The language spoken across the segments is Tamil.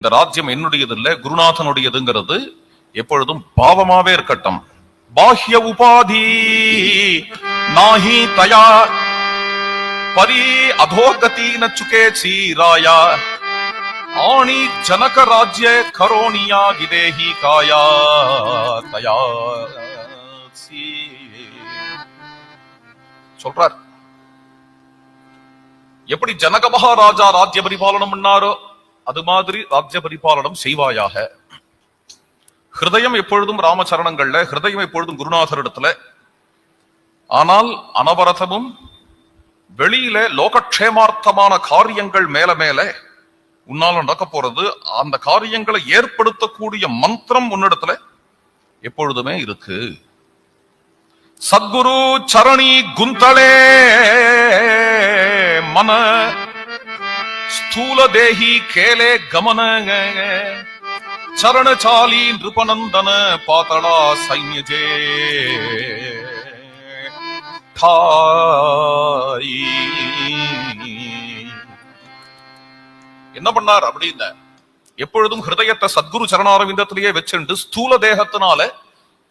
இந்த ராஜ்யம் என்னுடையது இல்ல, குருநாதனுடையதுங்கிறது எப்பொழுதும் பாவமாவே இருக்கட்டும். பாஹ்ய உபாதி நாஹி தயா பரி அதோகதி நச்சுகே சீராயா ஆணி ஜனக ராஜ்ய கரோனியா கிதேஹி காயா தயா சொல்றார். எப்படி ஜனக மகாராஜா ராஜ்ய பரிபாலனம் பண்ணாரோ அது மாதிரி ராஜ்ய பரிபாலனம் செய்வாயாக. ஹிருதயம் எப்பொழுதும் ராமச்சரணங்கள்ல, ஹிருதயம் எப்பொழுதும் குருநாதரிடத்துல. ஆனால் அனவரதமும் வெளியில லோகக்ஷேமார்த்தமான காரியங்கள் மேல மேல உன்னால நடக்க போறது, அந்த காரியங்களை ஏற்படுத்தக்கூடிய மந்திரம் உன்னிடத்துல எப்பொழுதுமே இருக்கு. சத்குரு சரணி குந்தளே மன ஸ்தூல தேஹி கேலே கமன சரண சாலி நிருபநந்தன பாதளா சைன்யஜே என்ன பண்ணார் அப்படின்னு, எப்பொழுதும் ஹிருதயத்தை சத்குரு சரணாரவிந்தத்திலேயே வச்சுண்டு ஸ்தூல தேகத்தினால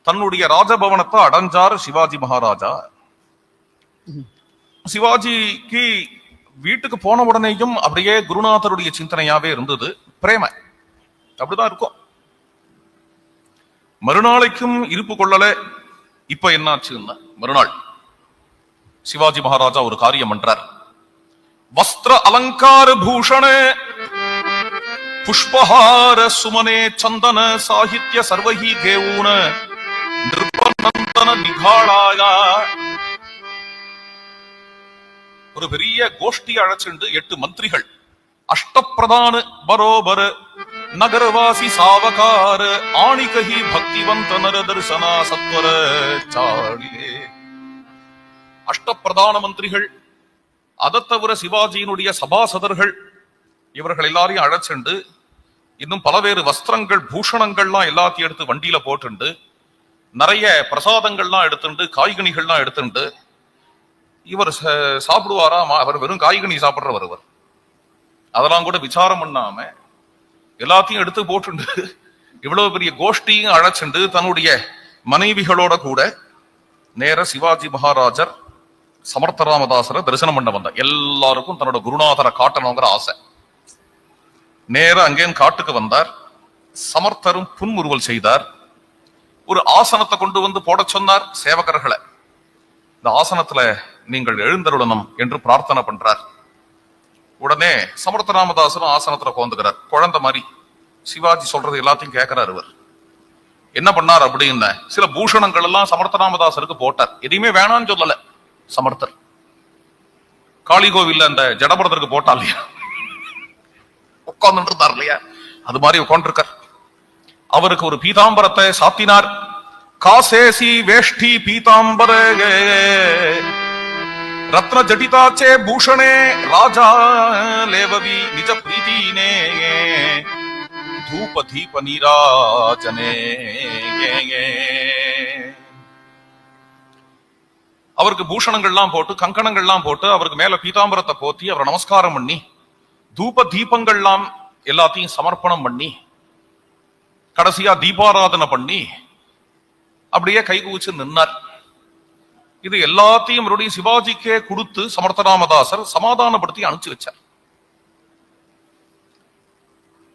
தன்னுடைய ராஜபவனத்தை அடைஞ்சார் சிவாஜி மகாராஜா. சிவாஜிக்கு வீட்டுக்கு போன உடனேயும் அப்படியே குருநாதருடைய சிந்தனையாவே இருந்தது. பிரேம அப்படிதான் இருக்கும். மறுநாளைக்கும் இருப்பு கொள்ளல. இப்ப என்னாச்சுன்னா, மறுநாள் சிவாஜி மகாராஜா ஒரு காரியம் பண்றார். வஸ்திர அலங்கார பூஷண புஷ்பஹார சுமனே சந்தன சாகித்ய சர்வஹி கேவூன நிருபநந்தன நிகாளாயா ஒரு பெரிய கோஷ்டி அழைச்சிண்டு 8 மந்திரிகள், அஷ்டப்பிரதான பரோபர நகரவாசி சாவகார ஆணிகஹி பக்திவந்த நர தர்சனா சத்வர சாளிலே. அஷ்டப்பிரதான மந்திரிகள், அதை தவிர சிவாஜியினுடைய சபாசதர்கள், இவர்கள் எல்லாரையும் அழைச்சிண்டு இன்னும் பலவேறு வஸ்திரங்கள் பூஷணங்கள்லாம் எல்லாத்தையும் எடுத்து வண்டியில போட்டுண்டு நிறைய பிரசாதங்கள்லாம் எடுத்துண்டு காய்கனிகள்லாம் எடுத்துண்டு, இவர் சாப்பிடுவாரா? அவர் வெறும் காய்கனி சாப்பிடுறவர். இவர் அதெல்லாம் கூட விசாரம் பண்ணாம எல்லாத்தையும் எடுத்து போட்டுண்டு இவ்வளவு பெரிய கோஷ்டியும் அழைச்சிண்டு தன்னுடைய மனைவிகளோட கூட நேர சிவாஜி மகாராஜர் சமர்த்த ராமதாசரை தரிசனம் பண்ண வந்தார். எல்லாருக்கும் தன்னோட குருநாதரை காட்டணுங்கிற ஆசை. நேர அங்கேயும் காட்டுக்கு வந்தார். சமர்த்தரும் புன்முறுவல் செய்தார். ஒரு ஆசனத்தை கொண்டு வந்து போட சொன்னார் சேவகர்களை. இந்த ஆசனத்துல நீங்கள் எழுந்தருளணும் என்று பிரார்த்தனை பண்றார். உடனே சமர்த்த ராமதாசரும் ஆசனத்துல கோந்துக்கிறார். குழந்தை மாதிரி சிவாஜி சொல்றது எல்லாத்தையும் கேட்கிறார். இவர் என்ன பண்ணார் அப்படின்னு சில பூஷணங்கள் எல்லாம் சமர்த்த ராமதாசருக்கு போட்டார். எதையுமே வேணான்னு சொல்லல. சமர்த்தர் காளி கோவில்ல அந்த ஜடபரதருக்கு போட்டா இல்லையா, உட்கார்ந்து இருந்தார் இல்லையா, அது மாதிரி உட்காந்துருக்கார். அவருக்கு ஒரு பீதாம்பரத்தை சாத்தினார். காசேசி வேஷ்டி பீதாம்பர ரத்ன ஜடிதாச்சே பூஷணே ராஜா லேவவி நிஜ பிரீதினே தூப தீப நீராஜனே. அவருக்கு பூஷணங்கள்லாம் போட்டு கங்கணங்கள்லாம் போட்டு அவருக்கு மேல பீதாம்பரத்தை போத்தி அவரை நமஸ்காரம் பண்ணி தூப தீபங்கள்லாம் எல்லாத்தையும் சமர்ப்பணம் பண்ணி கடைசியா தீபாராதனை பண்ணி அப்படியே கைகூச்சு நின்னார். இது எல்லாத்தையும் மறுபடியும் சிவாஜிக்கே கொடுத்து சமர்த்த ராமதாசர் சமாதானப்படுத்தி அனுப்பிச்சு வச்சார்.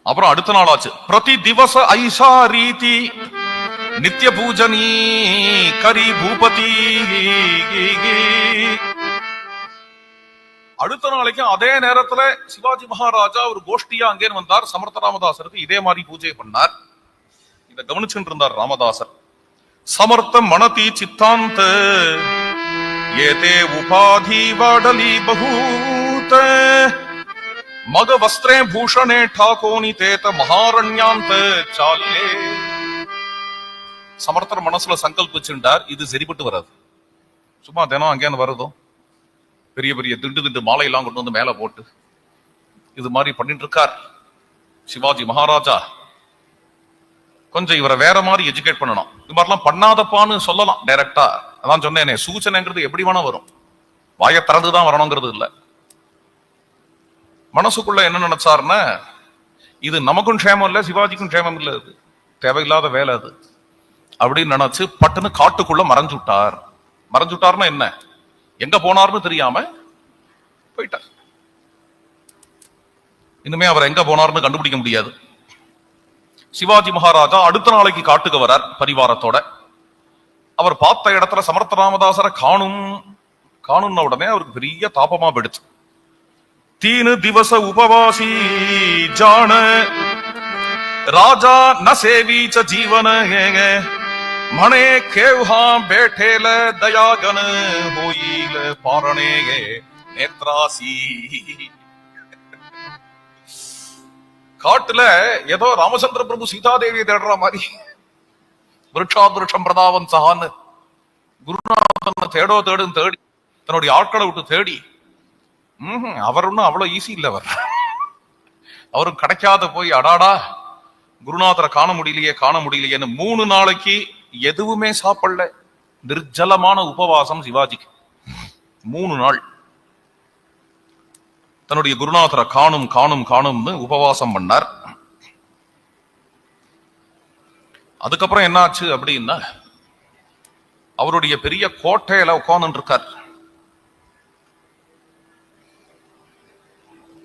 அப்புறம் அடுத்த நாள் ஆச்சு. பிரதி திவச ஐஷா ரீதி நித்திய பூஜனி கரி பூபதி. அடுத்த நாளைக்கு அதே நேரத்துல சிவாஜி மகாராஜா ஒரு கோஷ்டியா அங்கே வந்தார். சமர்த்த ராமதாசருக்கு இதே மாதிரி பூஜை பண்ணார். இதை கவனிச்சுட்டு இருந்தார் ராமதாசர். சமர்த்த மனதி சித்தாந்த ஏதே உபாதி வாடலி பகூத மக வஸ்திரே பூஷணே டாகோனி தேத மகாரண்யாந்த சாலே. சமர்த்தர் மனசுல சங்கல்பிச்சுட்டார், இது சரிப்பட்டு வராது. சும்மா தினம் அங்கேன்னு வருதோ பெரிய பெரிய திண்டு மாலையெல்லாம் கொண்டு வந்து மேல போட்டு இது மாதிரி பண்ணிட்டு இருக்கார் சிவாஜி மகாராஜா. கொஞ்சம் இவரை வேற மாதிரி எஜுகேட் பண்ணணும். இது மாதிரிலாம் பண்ணாதப்பான்னு சொல்லலாம் டைரக்டா. அதான் சொன்னேனே, சூச்சனைங்கிறது எப்படி வேணா வரும், வாயை திறந்துதான் வரணுங்கிறது இல்ல. மனசுக்குள்ள என்ன நினைச்சாருன்னா, இது நமக்கும் க்ஷேமம் இல்லை, சிவாஜிக்கும் க்ஷேமம் இல்லை, அது தேவையில்லாத வேலை அது அப்படின்னு நினைச்சு பட்டுன்னு காட்டுக்குள்ள மறைஞ்சுட்டார். மறைஞ்சுட்டார்னா என்ன, எங்க போனார்னு தெரியாம போயிட்டார். இனிமே அவர் எங்க போனார்னு கண்டுபிடிக்க முடியாது. சிவாஜி மகாராஜா அடுத்த நாளைக்கு காட்டுக்கு வரார் பரிவாரத்தோட. அவர் பார்த்த இடத்துல சமர்த்த ராமதாசரை காணும் உடனே அவருக்கு பெரிய தாபமா போயிடுச்சு. தீனு திவச உபவாசி ஜான ராஜா ந சேவீச்ச ஜீவன மனே கேவ்ஹா பேட்டேல தயாகன ஹோயில பாரணே நேத்ராசி. காட்டுல ஏதோ ராமச்சந்திர பிரபு சீதாதேவியை தேடுற மாதிரி விருட்சாதிருஷம் பிரதாவன் சஹான்னு குருநாதன் தேடுன்னு தேடி தன்னுடைய ஆட்களை விட்டு தேடி அவர் ஒன்னும் அவ்வளவு ஈஸி இல்ல. அவரும் கிடைக்காத போய் அடாடா குருநாதரை காண முடியலையேன்னு 3 நாளைக்கு எதுவுமே சாப்பிடல. நிர்ஜலமான உபவாசம் சிவாஜிக்கு 3 நாள். தன்னுடைய குருநாதரை காணும்னு உபவாசம் பண்ணார். அதுக்கப்புறம் என்னாச்சு அப்படின்னா, அவருடைய பெரிய கோட்டையில உட்கார்ந்து இருக்கார்.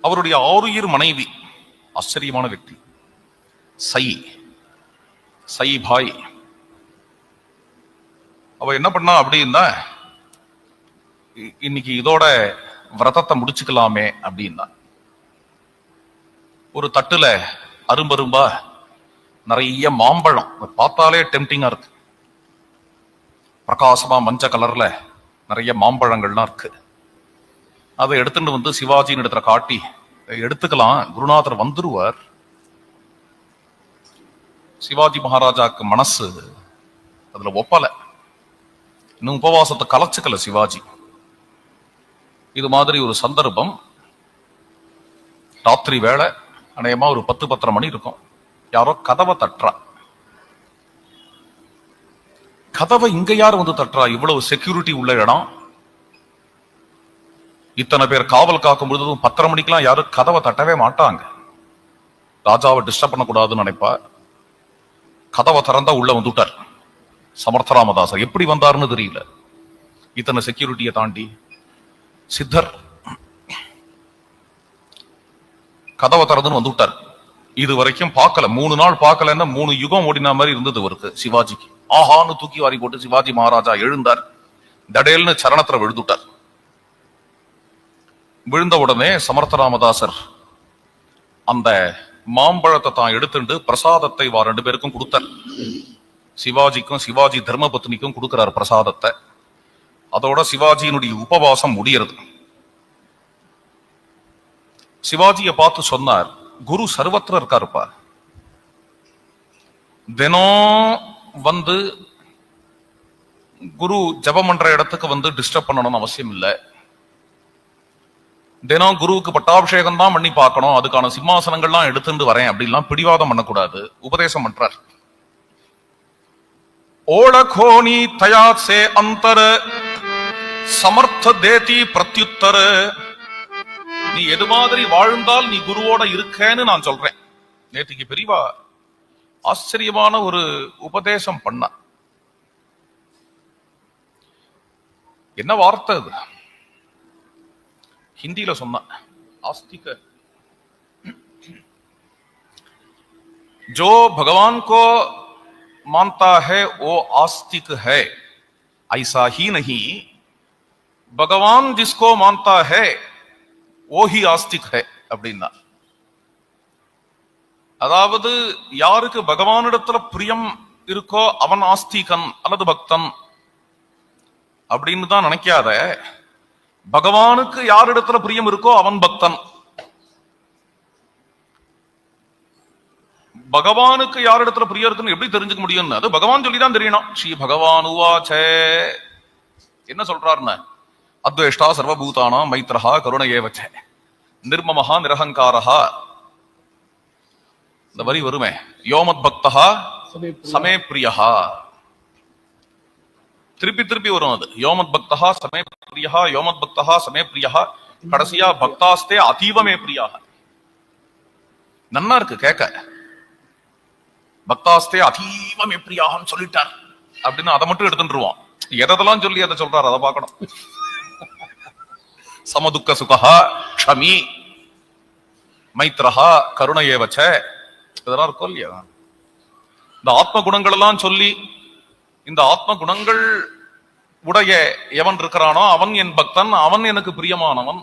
அவருடைய ஆருயிர் மனைவி, ஆச்சரியமான व्यक्ति, சை பாய். அவ என்ன பண்ணா அப்படின்னா, இன்னைக்கு இதோட விரதத்தை முடிச்சுக்கலாமே அப்படின்னா ஒரு தட்டுல அரும்பரும்பா நிறைய மாம்பழம், பார்த்தாலே டெம்டிங்கா இருக்கு. பிரகாசமா மஞ்சள் கலர்ல நிறைய மாம்பழங்கள்லாம் இருக்கு. அதை எடுத்துட்டு வந்து சிவாஜியின் இடத்துல காட்டி, எடுத்துக்கலாம், குருநாதர் வந்துருவார். சிவாஜி மகாராஜாக்கு மனசு அதுல ஒப்பல. இன்னும் உபவாசத்தை கலைச்சுக்கல சிவாஜி. இது மாதிரி ஒரு சந்தர்ப்பம், ராத்திரி வேளை, அநேகமா ஒரு 10-10:30 மணி இருக்கும். யாரோ கதவை தட்டுறா. கதவை இங்க யார் வந்து தட்டுறா? இவ்வளவு செக்யூரிட்டி உள்ள இடம், இத்தனை பேர் காவல் காக்கும் பொழுதும் 10:30 மணிக்கெல்லாம் யாரும் கதவை தட்டவே மாட்டாங்க. ராஜாவை டிஸ்டர்ப் பண்ணக்கூடாதுன்னு நினைப்பா. கதவை திறந்தா உள்ள வந்துட்டார் சமர்த்த ராமதாசர். எப்படி வந்தாருன்னு தெரியல. இத்தனை செக்யூரிட்டியை தாண்டி சித்தர் கதவை திறந்துன்னு வந்துட்டார். இது வரைக்கும் பார்க்கல, 3 நாள் பார்க்கலன்னா 3 யுகம் ஓடின மாதிரி இருந்தது இவருக்கு, சிவாஜிக்கு. ஆஹான்னு தூக்கி வாரி போட்டு சிவாஜி மகாராஜா எழுந்தார். தடேல்னு சரணத்துல விழுந்துட்டார். விழுந்த உடனே சமர்த்த ராமதாசர் அந்த மாம்பழத்தை தான் எடுத்துட்டு பிரசாதத்தை 2 பேருக்கும் கொடுத்தார். சிவாஜிக்கும் சிவாஜி தர்ம பத்னிக்கும் கொடுக்கிறார் பிரசாதத்தை. அதோட சிவாஜியினுடைய உபவாசம் முடிகிறது. சிவாஜியை பார்த்து சொன்னார், குரு சர்வத்திர இருக்காருப்பா, தினம் வந்து குரு ஜபம் பண்ற இடத்துக்கு வந்து டிஸ்டர்ப் பண்ணணும்னு அவசியம் இல்லை. தினம் குருவுக்கு பட்டாபிஷேகம் தான் பண்ணி பார்க்கணும், அதுக்கான சிம்மாசனங்கள்லாம் எடுத்துட்டு வரேன் அப்படிலாம் பிடிவாதம் பண்ணக்கூடாது. உபதேசம் பண்றார். ஓடகோனி தயாத் சே அந்தர சமர்த்த தேதி பிரத்யுத்தர. நீ எது மாதிரி வாழ்ந்தால் நீ குருவோட இருக்கேன்னு நான் சொல்றேன். நேற்றுக்கு பெரியவா ஆச்சரியமான ஒரு உபதேசம் பண்ண. என்ன வார்த்தை அது? हिंदी सुना, आस्तिक, जो भगवान को मानता है वो आस्तिक है, ऐसा ही नहीं, भगवान जिसको मानता है वो ही आस्तिक है அப்படின்னா. அதாவது யாருக்கு பகவானிடத்துல பிரியம் இருக்கோ அவன் ஆஸ்திகன் அல்லது பக்தன் அப்படின்னு தான் நினைக்காத. பகவானுக்கு யாரிடத்துல பிரியம் இருக்கோ அவன் பக்தன். பகவானுக்கு யாரிடத்துல பிரியம் இருக்குன்னு எப்படி தெரிஞ்சுக்க முடியும்? அது பகவான் சொல்லிதான் தெரியணும். ஸ்ரீ பகவான் உவாச்சே, என்ன சொல்றாருன்னு, அத்வேஷ்டா சர்வபூதானா மைத்ரஹா கருணையேவச்ச நிர்மமஹா நிரஹங்காரஹா. இந்த வரி வருமே, யோமத் பக்தஹா சமே பிரியஹா. திருப்பி திருப்பி வரும் அது. யோமத் பக்தஹா சமே பிரியஹா, யோமத் பக்தஹா சமே பிரியஹா, கடைசியா பக்தாஸ்தே அதீவமே பிரியாக. நன்னா இருக்கு கேட்க. பக்தாஸ்தே அதீவம் எப்படியாகும் சொல்லிட்டார் அப்படின்னு அதை மட்டும் எடுத்துருவான். எதெல்லாம் சொல்லி அதை சொல்றாரு அதை பார்க்கணும். சமதுக்க சுகா க்ஷமி மைத்ரஹா கருணையேவச்ச இதெல்லாம் இருக்கும் இல்லையா? இந்த ஆத்ம குணங்கள் எல்லாம் சொல்லி இந்த ஆத்ம குணங்கள் உடைய எவன் இருக்கிறானோ அவன் என் பக்தன், அவன் எனக்கு பிரியமானவன்